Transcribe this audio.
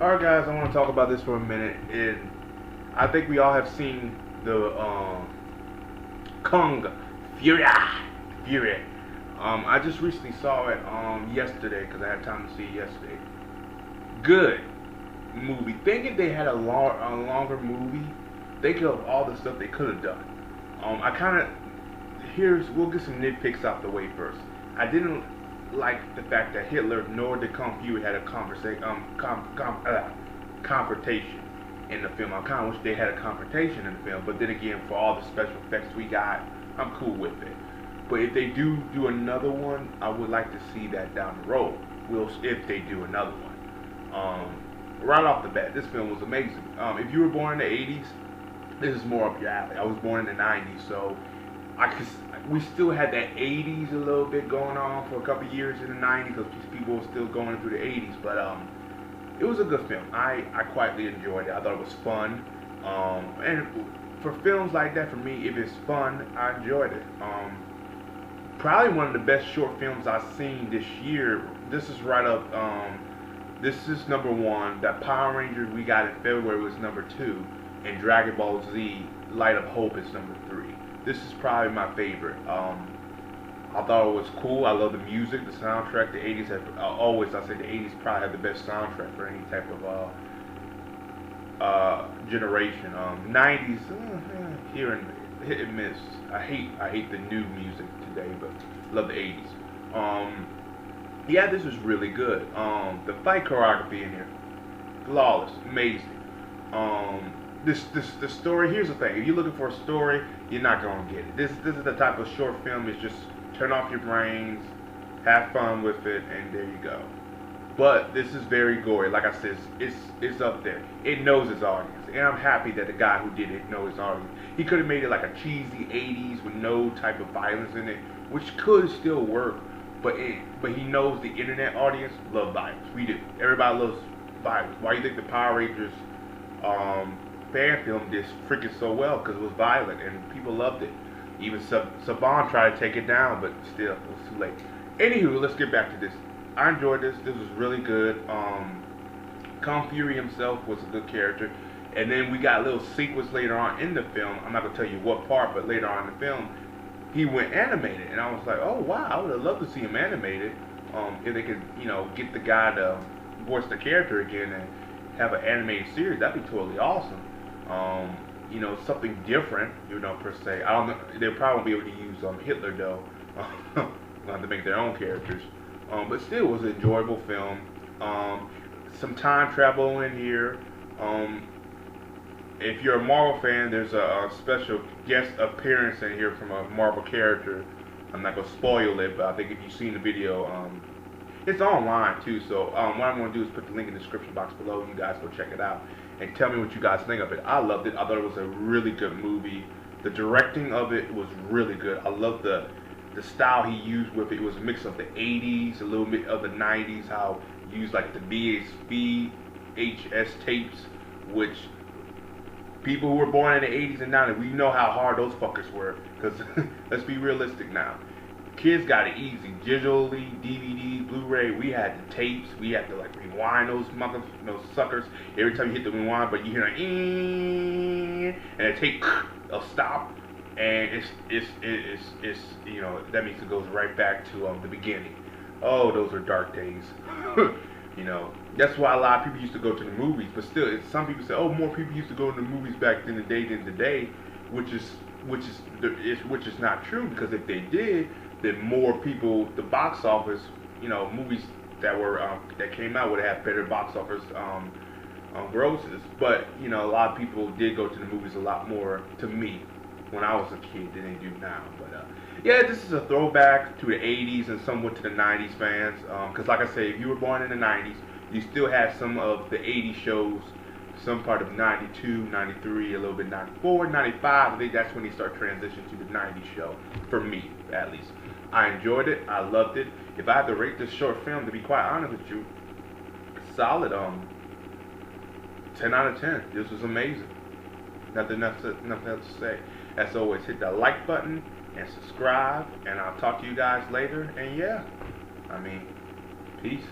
Alright guys, I want to talk about this for a minute. I think we all have seen the Kung Fury. Fury. I just recently saw it yesterday because I had time to see it yesterday. Good movie. Thinking they had a longer movie, thinking of all the stuff they could have done. I kind of we'll get some nitpicks out the way first. I didn't like the fact that Hitler nor the Kung Fury had a confrontation in the film. I kind of wish they had a confrontation in the film, but then again, for all the special effects we got, I'm cool with it. But if they do another one, I would like to see that down the road. If they do another one. Right off the bat, this film was amazing. If you were born in the 80s, this is more up your alley. I was born in the 90s, so we still had that 80s a little bit going on for a couple years in the 90s because people were still going through the 80s. But it was a good film. I quietly enjoyed it. I thought it was fun. And for films like that, for me, if it's fun, I enjoyed it. Probably one of the best short films I've seen this year. This is right up. This is number one. That Power Rangers we got in February was number two, and Dragon Ball Z Light of Hope is number three. This is probably my favorite. I thought it was cool. I love the music, the soundtrack. The 80s have I say the 80s probably have the best soundtrack for any type of generation. 90s here and hit and miss. I hate the new music today, but love the 80s. Yeah, this was really good. The fight choreography in here, flawless, amazing. The story. Here's the thing: if you're looking for a story, you're not gonna get it. This is the type of short film. It's just turn off your brains, have fun with it, and there you go. But this is very gory. Like I said, it's up there. It knows its audience, and I'm happy that the guy who did it knows its audience. He could have made it like a cheesy 80s with no type of violence in it, which could still work. But he knows the internet audience love violence. We do. Everybody loves violence. Why do you think the Power Rangers fan film did freaking so well? Because it was violent and people loved it. Even Saban tried to take it down, but still, it was too late. Anywho, let's get back to this. I enjoyed this. This was really good. Kung Fury himself was a good character. And then we got a little sequence later on in the film. I'm not going to tell you what part, but later on in the film, he went animated. And I was like, oh, wow, I would have loved to see him animated. If they could, get the guy to voice the character again and have an animated series, that'd be totally awesome. Something different, per se. I don't know. They'll probably be able to use Hitler though. They'll have to make their own characters. But still, it was an enjoyable film. Some time travel in here. If you're a Marvel fan, there's a special guest appearance in here from a Marvel character. I'm not gonna spoil it, but I think if you've seen the video, it's online too. So what I'm gonna do is put the link in the description box below. You guys go check it out and tell me what you guys think of it. I loved it. I thought it was a really good movie. The directing of it was really good. I love the style he used with it. It was a mix of the 80s, a little bit of the 90s, how he used like the VHS tapes, which people who were born in the 80s and 90s, we know how hard those fuckers were. Because let's be realistic now. Kids got it easy. Digitally, DVD, Blu-ray, we had the tapes. We had to like rewind those suckers. Every time you hit the rewind, but you hear like, and the tape will stop. And it's that means it goes right back to the beginning. Oh, those are dark days. That's why a lot of people used to go to the movies. But still, some people say, oh, more people used to go to the movies back in the day than today, which is not true, because if they did, then more people, the box office, movies that came out would have better box office grosses. But a lot of people did go to the movies a lot more, to me, when I was a kid than they do now. But yeah, this is a throwback to the 80s and somewhat to the 90s fans. Because like I say, if you were born in the 90s, you still have some of the 80s shows, some part of 92, 93, a little bit 94, 95. I think that's when they start transitioning to the 90s show, for me, at least. I enjoyed it. I loved it. If I had to rate this short film, to be quite honest with you, solid 10 out of 10. This was amazing. Nothing else to say. As always, hit that like button and subscribe, and I'll talk to you guys later. And yeah, peace.